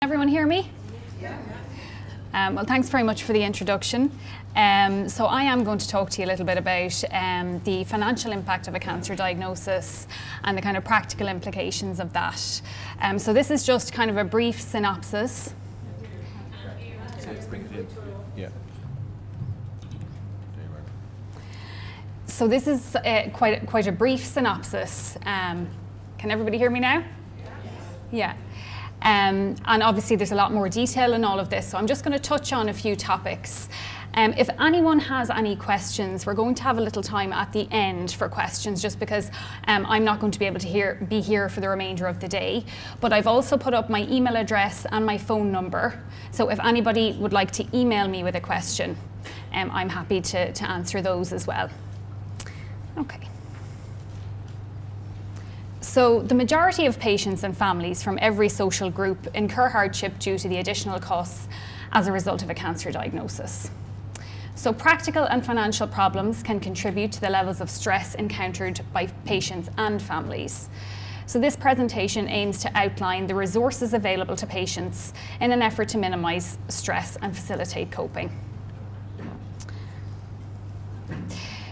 Everyone hear me? Yeah. Well, thanks very much for the introduction. So I am going to talk to you a little bit about the financial impact of a cancer diagnosis and the kind of practical implications of that. So this is just kind of a brief synopsis. Yeah. So this is quite a brief synopsis. Can everybody hear me now? Yeah. And obviously there's a lot more detail in all of this, so I'm just going to touch on a few topics. If anyone has any questions, we're going to have a little time at the end for questions, just because I'm not going to be able to be here for the remainder of the day. But I've also put up my email address and my phone number, so if anybody would like to email me with a question, I'm happy to answer those as well. Okay. So the majority of patients and families from every social group incur hardship due to the additional costs as a result of a cancer diagnosis. So practical and financial problems can contribute to the levels of stress encountered by patients and families. So this presentation aims to outline the resources available to patients in an effort to minimise stress and facilitate coping.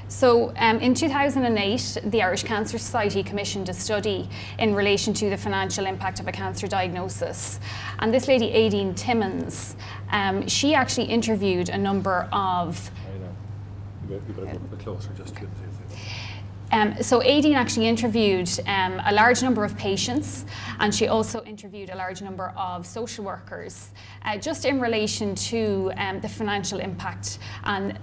So in 2008, the Irish Cancer Society commissioned a study in relation to the financial impact of a cancer diagnosis. And this lady, Aideen Timmins, she actually interviewed a number of... You better go a bit closer just to So Aideen actually interviewed a large number of patients, and she also interviewed a large number of social workers, just in relation to the financial impact and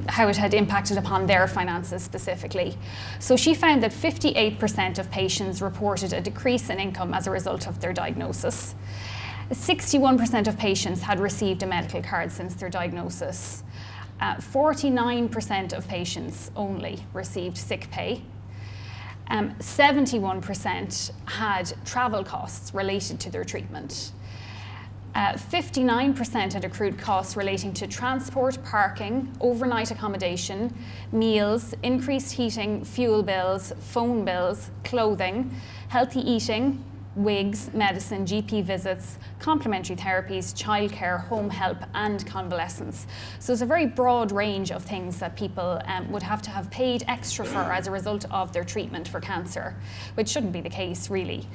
how it had impacted upon their finances specifically. So she found that 58% of patients reported a decrease in income as a result of their diagnosis. 61% of patients had received a medical card since their diagnosis. 49% of patients only received sick pay. 71% had travel costs related to their treatment. 59% had accrued costs relating to transport, parking, overnight accommodation, meals, increased heating, fuel bills, phone bills, clothing, healthy eating, wigs, medicine, GP visits, complementary therapies, childcare, home help, and convalescence. So it's a very broad range of things that people would have to have paid extra for as a result of their treatment for cancer, which shouldn't be the case, really.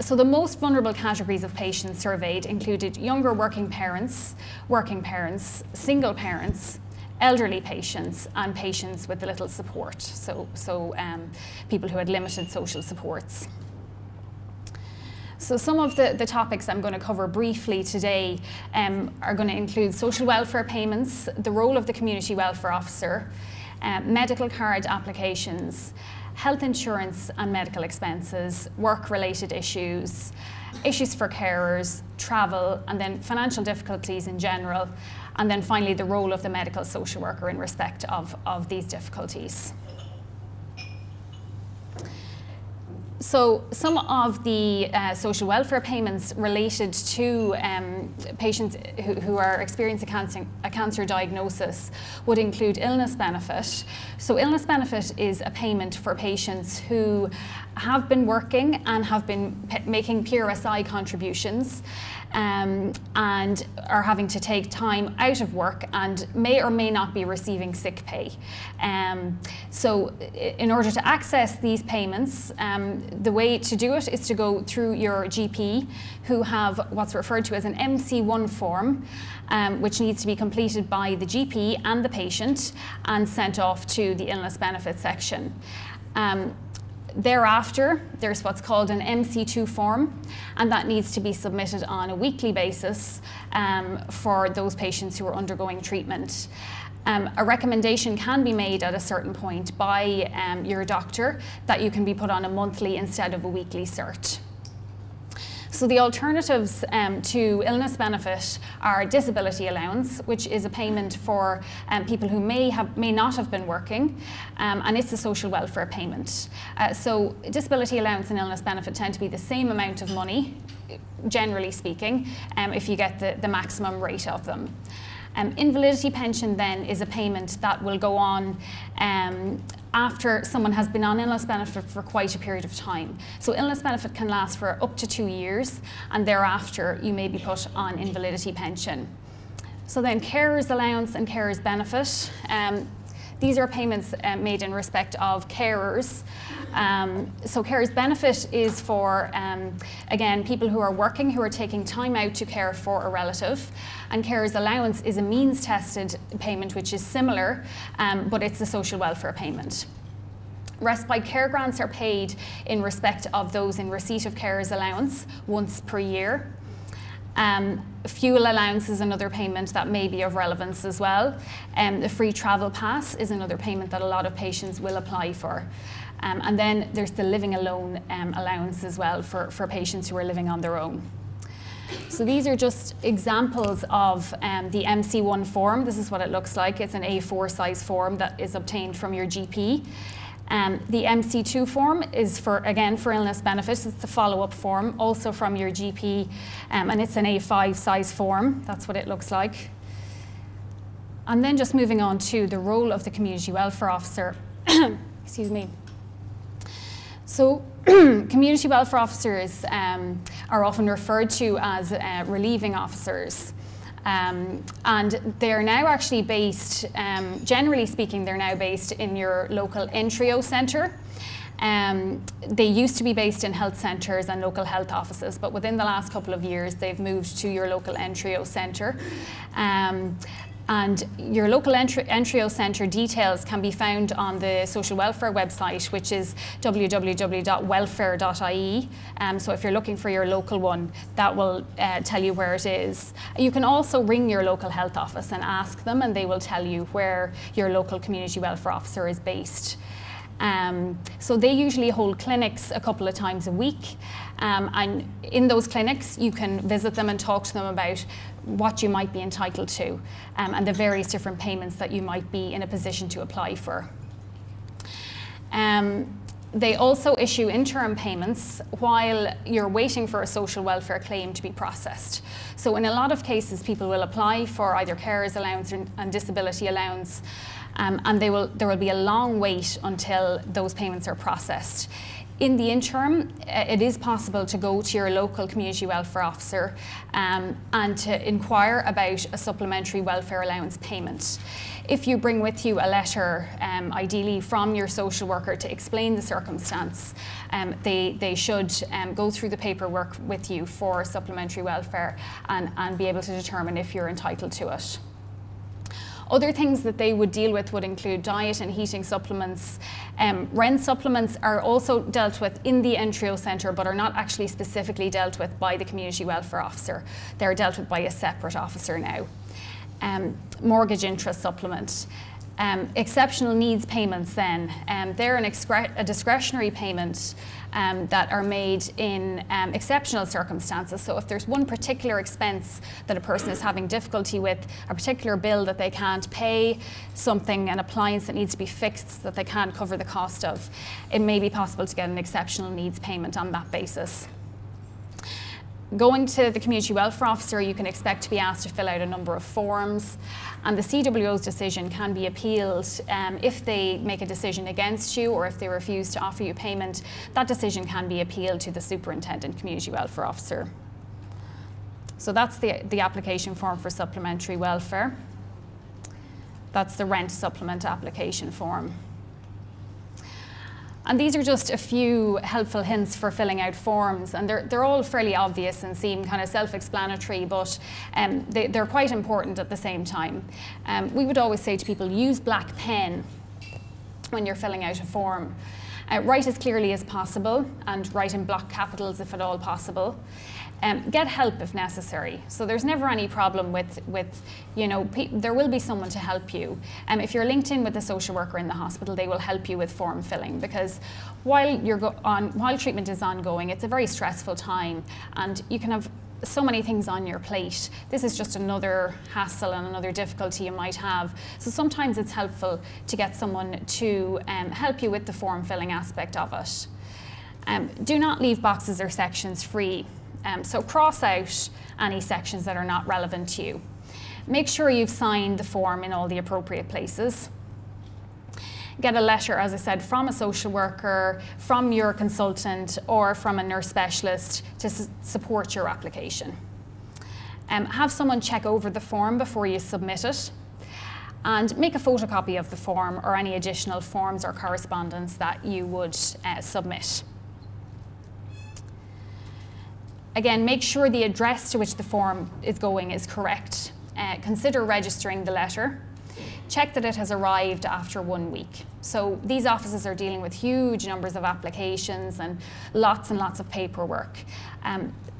So the most vulnerable categories of patients surveyed included younger working parents, single parents, elderly patients, and patients with little support, so people who had limited social supports. So some of the topics I'm going to cover briefly today are going to include social welfare payments, the role of the community welfare officer, medical card applications, health insurance and medical expenses, work-related issues, issues for carers, travel, and then financial difficulties in general, and then finally the role of the medical social worker in respect of these difficulties. So some of the social welfare payments related to patients who are experiencing a cancer diagnosis would include illness benefit. So illness benefit is a payment for patients who have been working and have been making PRSI contributions and are having to take time out of work and may or may not be receiving sick pay. So in order to access these payments, the way to do it is to go through your GP, who have what's referred to as an MC1 form, which needs to be completed by the GP and the patient and sent off to the illness benefit section. Thereafter, there's what's called an MC2 form, and that needs to be submitted on a weekly basis for those patients who are undergoing treatment. A recommendation can be made at a certain point by your doctor that you can be put on a monthly instead of a weekly cert. So the alternatives to illness benefit are disability allowance, which is a payment for people who may not have been working, and it's a social welfare payment. So disability allowance and illness benefit tend to be the same amount of money, generally speaking, if you get the maximum rate of them. Invalidity pension then is a payment that will go on after someone has been on illness benefit for quite a period of time. So illness benefit can last for up to 2 years, and thereafter you may be put on invalidity pension. So then carers allowance and carers benefit. These are payments made in respect of carers. So carers benefit is for, again, people who are working, who are taking time out to care for a relative. And carers allowance is a means-tested payment, which is similar, but it's a social welfare payment. Respite care grants are paid in respect of those in receipt of carers allowance once per year. Fuel allowance is another payment that may be of relevance as well. The free travel pass is another payment that a lot of patients will apply for. And then there's the living alone allowance as well for patients who are living on their own. So these are just examples of the MC1 form. This is what it looks like. It's an A4 size form that is obtained from your GP. The MC2 form is again for illness benefits. It's the follow-up form, also from your GP, and it's an A5 size form. That's what it looks like. And then just moving on to the role of the community welfare officer. Excuse me. So community welfare officers are often referred to as relieving officers. And they're now actually based, generally speaking, they're now based in your local NTRIO centre. They used to be based in health centres and local health offices, but within the last couple of years, they've moved to your local NTRIO centre. And your local NTRIO centre details can be found on the social welfare website, which is www.welfare.ie. So if you're looking for your local one, that will tell you where it is. You can also ring your local health office and ask them, and they will tell you where your local community welfare officer is based. So they usually hold clinics a couple of times a week, and in those clinics you can visit them and talk to them about what you might be entitled to and the various different payments that you might be in a position to apply for. They also issue interim payments while you're waiting for a social welfare claim to be processed. So in a lot of cases, people will apply for either carers allowance and disability allowance, and there will be a long wait until those payments are processed. In the interim, it is possible to go to your local community welfare officer and to inquire about a supplementary welfare allowance payment. If you bring with you a letter, ideally from your social worker, to explain the circumstance, they should go through the paperwork with you for supplementary welfare and be able to determine if you're entitled to it. Other things that they would deal with would include diet and heating supplements. Rent supplements are also dealt with in the NTRIO centre, but are not actually specifically dealt with by the community welfare officer. They're dealt with by a separate officer now. Mortgage interest supplement. Exceptional needs payments then, they're a discretionary payment that are made in exceptional circumstances. So if there's one particular expense that a person is having difficulty with, a particular bill that they can't pay, an appliance that needs to be fixed that they can't cover the cost of, it may be possible to get an exceptional needs payment on that basis. Going to the community welfare officer, you can expect to be asked to fill out a number of forms, and the CWO's decision can be appealed if they make a decision against you or if they refuse to offer you payment. That decision can be appealed to the superintendent community welfare officer. So that's the application form for supplementary welfare. That's the rent supplement application form. And these are just a few helpful hints for filling out forms, and they're all fairly obvious and seem kind of self-explanatory, but they're quite important at the same time. We would always say to people, use black pen when you're filling out a form. Write as clearly as possible and write in block capitals if at all possible. Get help if necessary. So there's never any problem with there will be someone to help you. If you're linked in with a social worker in the hospital, they will help you with form filling, because while treatment is ongoing, it's a very stressful time, and you can have so many things on your plate. This is just another hassle and another difficulty you might have. So sometimes it's helpful to get someone to help you with the form filling aspect of it. Do not leave boxes or sections free. So cross out any sections that are not relevant to you. Make sure you've signed the form in all the appropriate places. get a letter, as I said, from a social worker, from your consultant, or from a nurse specialist to support your application. Have someone check over the form before you submit it, and make a photocopy of the form or any additional forms or correspondence that you would submit. Again, make sure the address to which the form is going is correct. Consider registering the letter. Check that it has arrived after 1 week. So these offices are dealing with huge numbers of applications and lots of paperwork.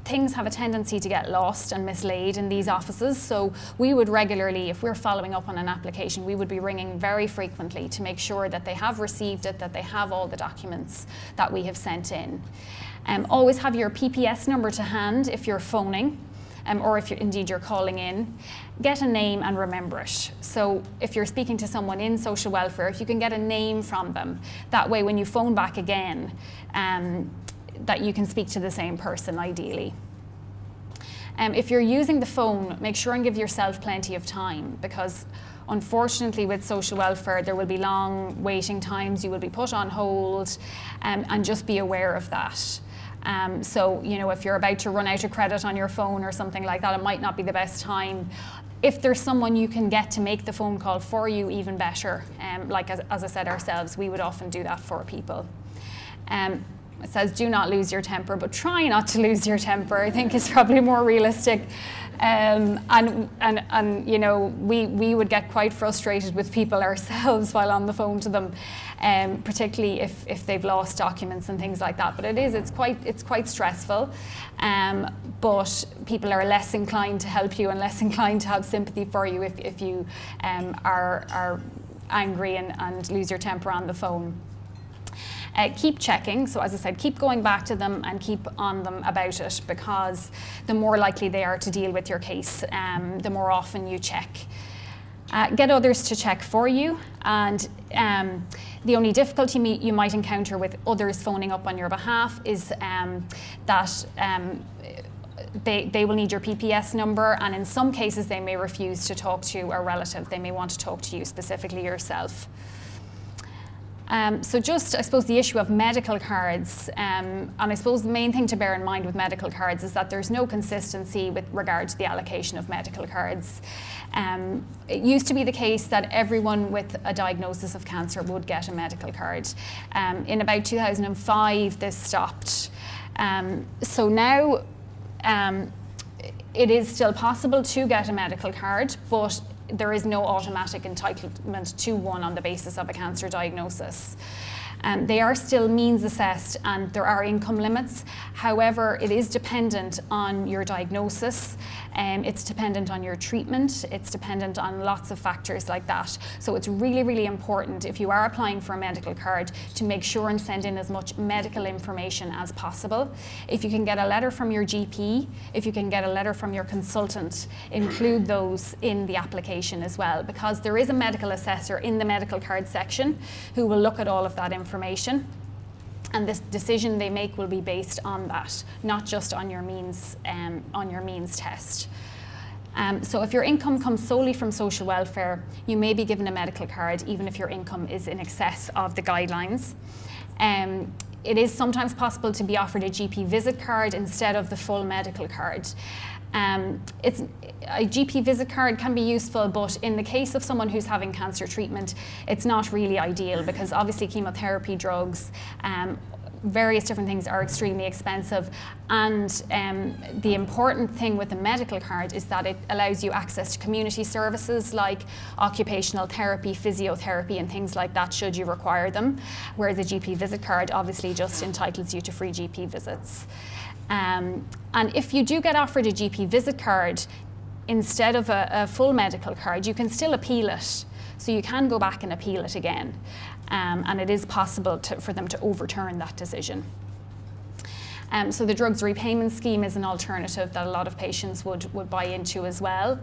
Things have a tendency to get lost and mislaid in these offices, so we would regularly, if we're following up on an application, we would be ringing very frequently to make sure that they have received it, that they have all the documents that we have sent in. Always have your PPS number to hand if you're phoning, or if you're calling in. Get a name and remember it. So if you're speaking to someone in social welfare, if you can get a name from them, that way when you phone back again, that you can speak to the same person ideally. If you're using the phone, make sure and give yourself plenty of time, because unfortunately with social welfare there will be long waiting times, you will be put on hold, and just be aware of that. So, you know, if you're about to run out of credit on your phone or something like that, it might not be the best time. If there's someone you can get to make the phone call for you, even better. Like as I said ourselves, we would often do that for people. It says do not lose your temper, but try not to lose your temper, I think is probably more realistic. And you know, we would get quite frustrated with people ourselves while on the phone to them, particularly if they've lost documents and things like that. But it's quite stressful. But people are less inclined to help you and less inclined to have sympathy for you if you are angry and lose your temper on the phone. Keep checking, so as I said, keep going back to them and keep on them about it, because the more likely they are to deal with your case, the more often you check. Get others to check for you, and the only difficulty you might encounter with others phoning up on your behalf is that they will need your PPS number, and in some cases they may refuse to talk to a relative. They may want to talk to you specifically yourself. So just, I suppose, the issue of medical cards, and I suppose the main thing to bear in mind with medical cards is that there's no consistency with regard to the allocation of medical cards. It used to be the case that everyone with a diagnosis of cancer would get a medical card. In about 2005, this stopped. So now it is still possible to get a medical card, but there is no automatic entitlement to one on the basis of a cancer diagnosis. They are still means assessed and there are income limits. However, it is dependent on your diagnosis, it's dependent on your treatment, it's dependent on lots of factors like that. So it's really, really important, if you are applying for a medical card, to make sure and send in as much medical information as possible. If you can get a letter from your GP, if you can get a letter from your consultant, include those in the application as well, because there is a medical assessor in the medical card section who will look at all of that information, and this decision they make will be based on that, not just on your means test. So if your income comes solely from social welfare, you may be given a medical card even if your income is in excess of the guidelines. It is sometimes possible to be offered a GP visit card instead of the full medical card. A GP visit card can be useful, but in the case of someone who's having cancer treatment, it's not really ideal, because obviously chemotherapy, drugs, various different things are extremely expensive, and the important thing with the medical card is that it allows you access to community services like occupational therapy, physiotherapy and things like that should you require them, whereas a GP visit card obviously just entitles you to free GP visits. And if you do get offered a GP visit card instead of a full medical card, you can still appeal it. So you can go back and appeal it again. And it is possible for them to overturn that decision. So the drugs repayment scheme is an alternative that a lot of patients would buy into as well.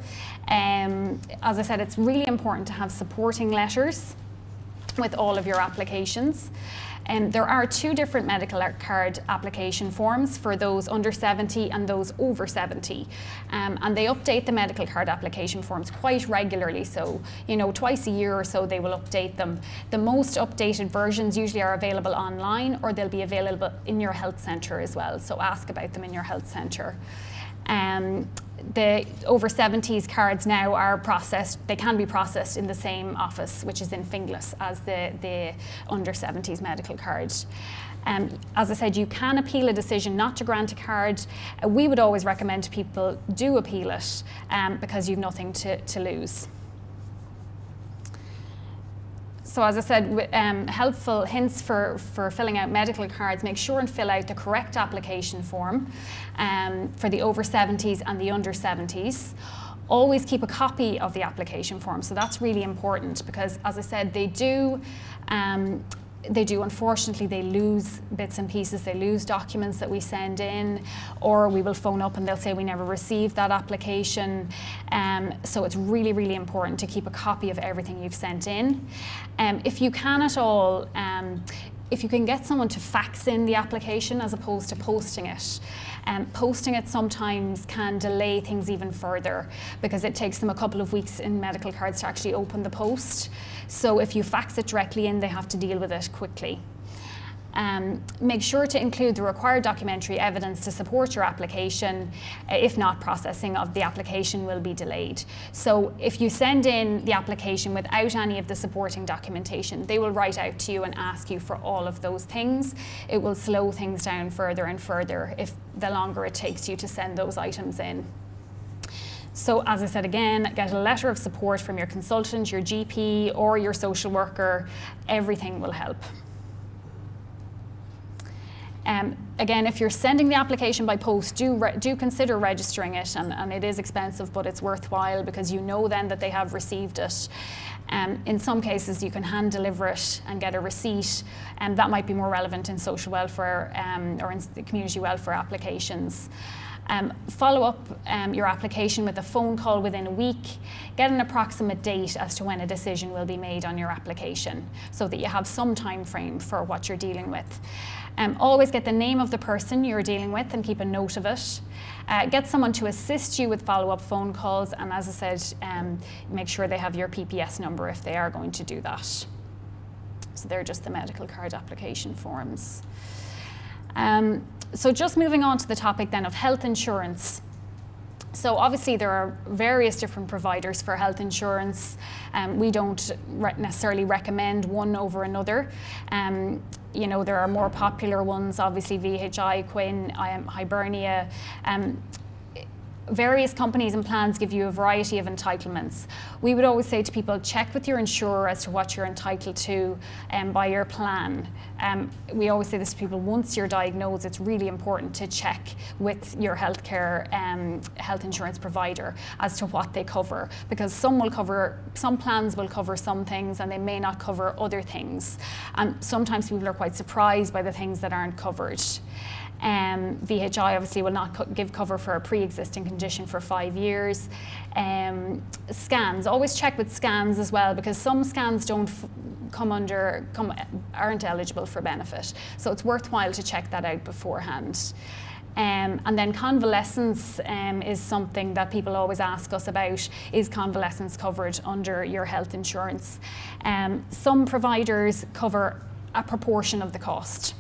As I said, it's really important to have supporting letters with all of your applications. There are two different medical card application forms for those under 70 and those over 70. And they update the medical card application forms quite regularly. So, you know, twice a year or so they will update them. The most updated versions usually are available online, or they'll be available in your health centre as well. So ask about them in your health centre. The over 70s cards now are processed, they can be processed in the same office, which is in Finglas, as the under 70s medical card. As I said, you can appeal a decision not to grant a card. We would always recommend to people do appeal it because you've nothing to lose. So as I said, helpful hints for filling out medical cards: make sure and fill out the correct application form for the over 70s and the under 70s. Always keep a copy of the application form. So that's really important because, as I said, they do unfortunately, they lose bits and pieces, they lose documents that we send in, or we will phone up and they'll say we never received that application. So it's really, really important to keep a copy of everything you've sent in. If you can at all, if you can get someone to fax in the application as opposed to posting it. Posting it sometimes can delay things even further because it takes them a couple of weeks in medical cards to actually open the post. So if you fax it directly in, they have to deal with it quickly. Make sure to include the required documentary evidence to support your application. If not, processing of the application will be delayed. So if you send in the application without any of the supporting documentation, they will write out to you and ask you for all of those things. It will slow things down further and further if the longer it takes you to send those items in. So as I said again, get a letter of support from your consultant, your GP or your social worker. Everything will help. Again, if you're sending the application by post, do consider registering it, and it is expensive, but it's worthwhile because you know then that they have received it. In some cases, you can hand deliver it and get a receipt, and that might be more relevant in social welfare or in the community welfare applications. Follow up your application with a phone call within a week. Get an approximate date as to when a decision will be made on your application so that you have some time frame for what you're dealing with. Always get the name of the person you're dealing with and keep a note of it. Get someone to assist you with follow-up phone calls, and as I said, make sure they have your PPS number if they are going to do that. So they're just the medical card application forms. So just moving on to the topic then of health insurance. So obviously there are various different providers for health insurance. We don't necessarily recommend one over another. You know, there are more popular ones, obviously VHI, Quinn, Hibernia. Various companies and plans give you a variety of entitlements. We would always say to people, check with your insurer as to what you're entitled to by your plan. We always say this to people, once you're diagnosed, it's really important to check with your healthcare health insurance provider as to what they cover, because some plans will cover some things and they may not cover other things. And sometimes people are quite surprised by the things that aren't covered. VHI obviously will not give cover for a pre-existing condition for 5 years. Scans, always check with scans as well, because some scans aren't eligible for benefit. So it's worthwhile to check that out beforehand. And then convalescence is something that people always ask us about. Is convalescence covered under your health insurance? Some providers cover a proportion of the cost.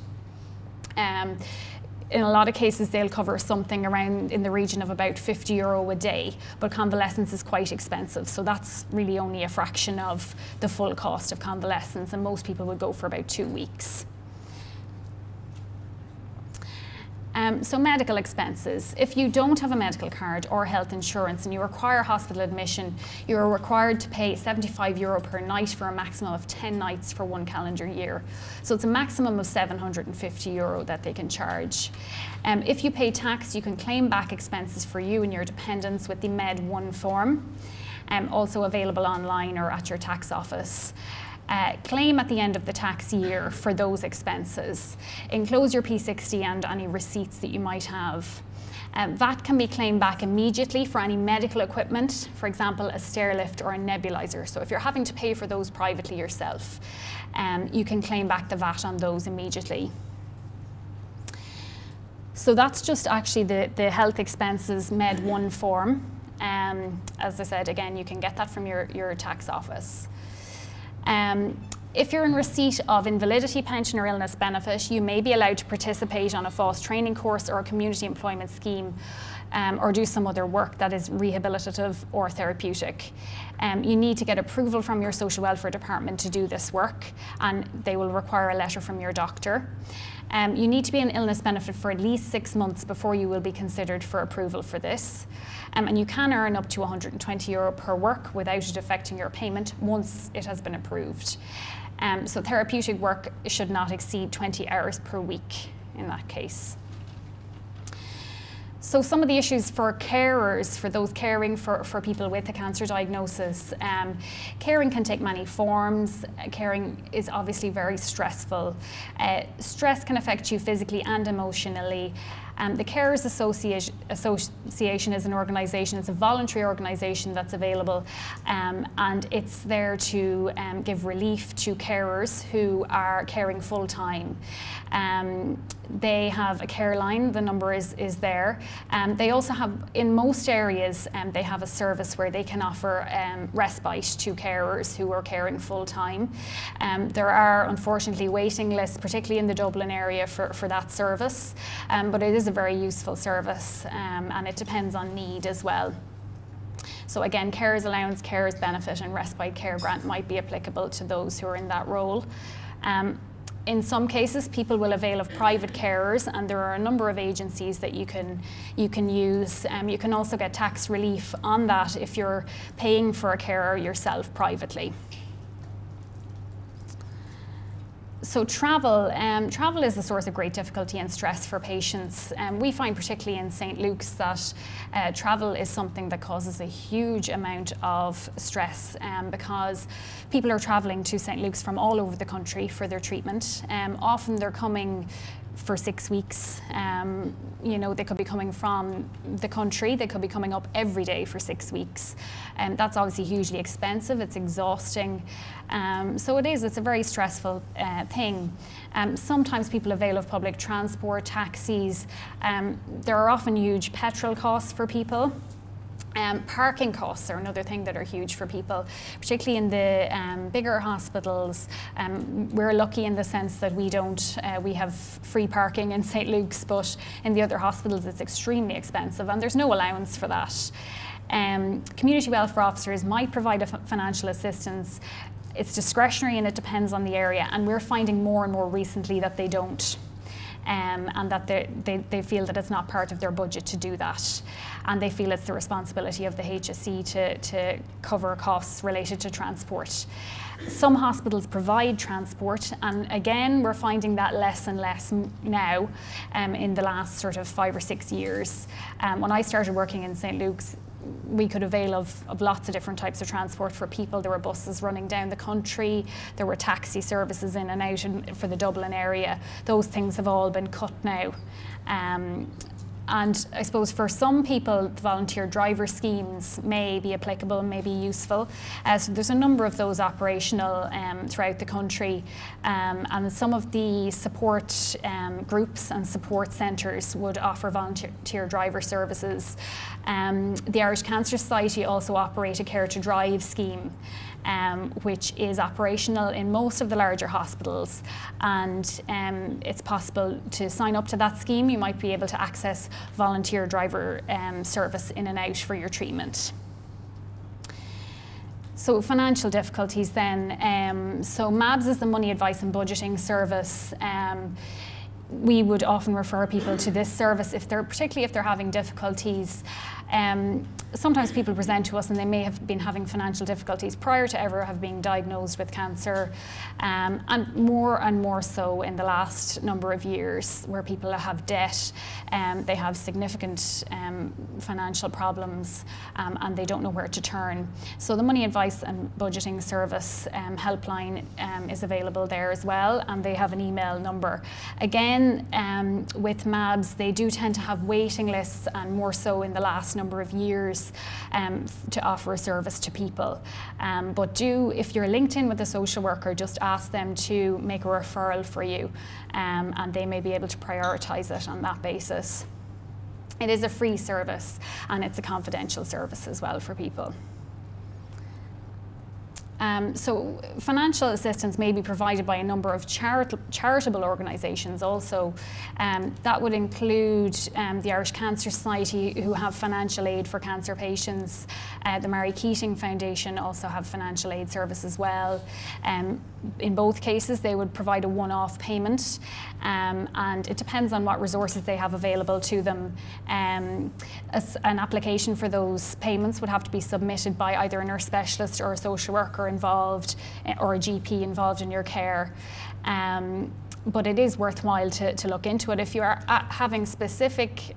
In a lot of cases, they'll cover something around in the region of about €50 a day, but convalescence is quite expensive, so that's really only a fraction of the full cost of convalescence, and most people would go for about 2 weeks. So medical expenses. If you don't have a medical card or health insurance and you require hospital admission, you are required to pay €75 per night for a maximum of 10 nights for 1 calendar year. So it's a maximum of €750 that they can charge. If you pay tax, you can claim back expenses for you and your dependents with the Med 1 form, also available online or at your tax office. Claim at the end of the tax year for those expenses. Enclose your P60 and any receipts that you might have. VAT can be claimed back immediately for any medical equipment, for example, a stair lift or a nebulizer. So if you're having to pay for those privately yourself, you can claim back the VAT on those immediately. So that's just actually the health expenses Med 1 form. As I said, again, you can get that from your tax office. If you're in receipt of invalidity pension or illness benefit, you may be allowed to participate on a FOSS training course or a community employment scheme, or do some other work that is rehabilitative or therapeutic. You need to get approval from your social welfare department to do this work, and they will require a letter from your doctor. You need to be on illness benefit for at least 6 months before you will be considered for approval for this. And you can earn up to €120 per work without it affecting your payment once it has been approved. So therapeutic work should not exceed 20 hours per week in that case. So some of the issues for carers, for those caring for people with a cancer diagnosis, caring can take many forms. Caring is obviously very stressful. Stress can affect you physically and emotionally. The Carers Association is an organisation, it's a voluntary organisation that's available, and it's there to give relief to carers who are caring full time. They have a care line, the number is there. They also have, in most areas, they have a service where they can offer respite to carers who are caring full time. There are unfortunately waiting lists, particularly in the Dublin area for that service, but it is a very useful service, and it depends on need as well. So again, carers allowance, carers benefit and respite care grant might be applicable to those who are in that role. In some cases, people will avail of private carers, and there are a number of agencies that you can use. You can also get tax relief on that if you're paying for a carer yourself privately. So travel is a source of great difficulty and stress for patients. We find particularly in St. Luke's that travel is something that causes a huge amount of stress because people are travelling to St. Luke's from all over the country for their treatment. Often they're coming for 6 weeks. You know, they could be coming from the country, they could be coming up every day for 6 weeks. That's obviously hugely expensive, it's exhausting. So it's a very stressful thing. Sometimes people avail of public transport, taxis. There are often huge petrol costs for people. Parking costs are another thing that are huge for people, particularly in the bigger hospitals. We're lucky in the sense that we have free parking in St. Luke's, but in the other hospitals it's extremely expensive and there's no allowance for that. Community welfare officers might provide financial assistance. It's discretionary and it depends on the area, and we're finding more and more recently that they don't. And that they feel that it's not part of their budget to do that. And they feel it's the responsibility of the HSE to cover costs related to transport. Some hospitals provide transport, and again, we're finding that less and less now in the last sort of 5 or 6 years. When I started working in St. Luke's, we could avail of lots of different types of transport for people. There were buses running down the country, there were taxi services in and out for the Dublin area. Those things have all been cut now. And I suppose for some people, the volunteer driver schemes may be applicable, may be useful. So there's a number of those operational throughout the country. And some of the support groups and support centres would offer volunteer driver services. The Irish Cancer Society also operate a Care to Drive scheme, which is operational in most of the larger hospitals, and it's possible to sign up to that scheme. You might be able to access volunteer driver service in and out for your treatment. So financial difficulties then. So MABS is the money advice and budgeting service. We would often refer people to this service particularly if they're having difficulties. sometimes people present to us and they may have been having financial difficulties prior to ever have being diagnosed with cancer, and more so in the last number of years, where people have debt, they have significant financial problems, and they don't know where to turn. So the Money Advice and Budgeting Service helpline is available there as well, and they have an email number. Again, with MABs, they do tend to have waiting lists, and more so in the last number of years, to offer a service to people. But if you're linked in with a social worker, just ask them to make a referral for you, and they may be able to prioritise it on that basis. It is a free service, and it's a confidential service as well for people. So financial assistance may be provided by a number of charitable organisations also. That would include the Irish Cancer Society, who have financial aid for cancer patients. The Mary Keating Foundation also have financial aid service as well. In both cases, they would provide a one-off payment, and it depends on what resources they have available to them. An application for those payments would have to be submitted by either a nurse specialist or a social worker involved, or a GP involved in your care. But it is worthwhile to look into it if you are having specific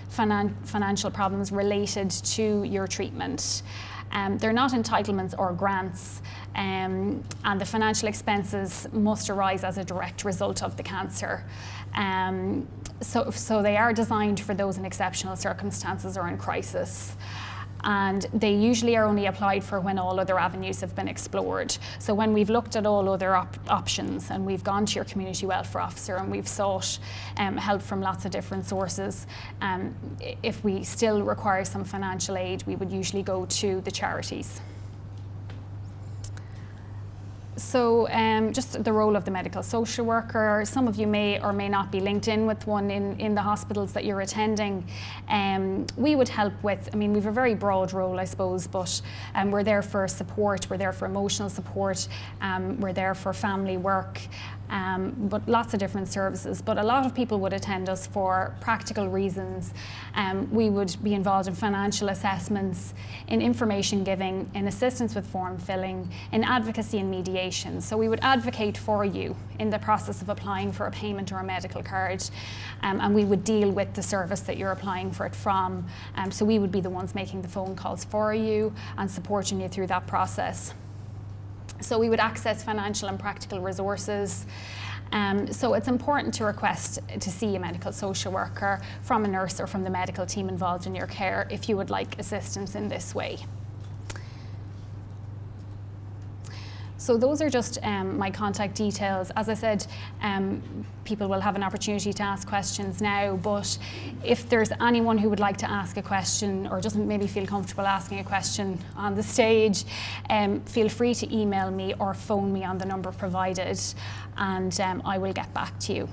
financial problems related to your treatment. They're not entitlements or grants, and the financial expenses must arise as a direct result of the cancer. So they are designed for those in exceptional circumstances or in crisis. And they usually are only applied for when all other avenues have been explored. So when we've looked at all other options, and we've gone to your community welfare officer and we've sought help from lots of different sources, if we still require some financial aid, we would usually go to the charities. So just the role of the medical social worker. Some of you may or may not be linked in with one in the hospitals that you're attending. We would help with, we have a very broad role, I suppose, but we're there for support, we're there for emotional support, we're there for family work, but lots of different services. But a lot of people would attend us for practical reasons. We would be involved in financial assessments, in information giving, in assistance with form filling, in advocacy and mediation. So we would advocate for you in the process of applying for a payment or a medical card, and we would deal with the service that you're applying for it from. So we would be the ones making the phone calls for you and supporting you through that process. So we would access financial and practical resources. So it's important to request to see a medical social worker from a nurse or from the medical team involved in your care if you would like assistance in this way. So those are just my contact details. As I said, people will have an opportunity to ask questions now, but if there's anyone who would like to ask a question or doesn't maybe feel comfortable asking a question on the stage, feel free to email me or phone me on the number provided, and I will get back to you.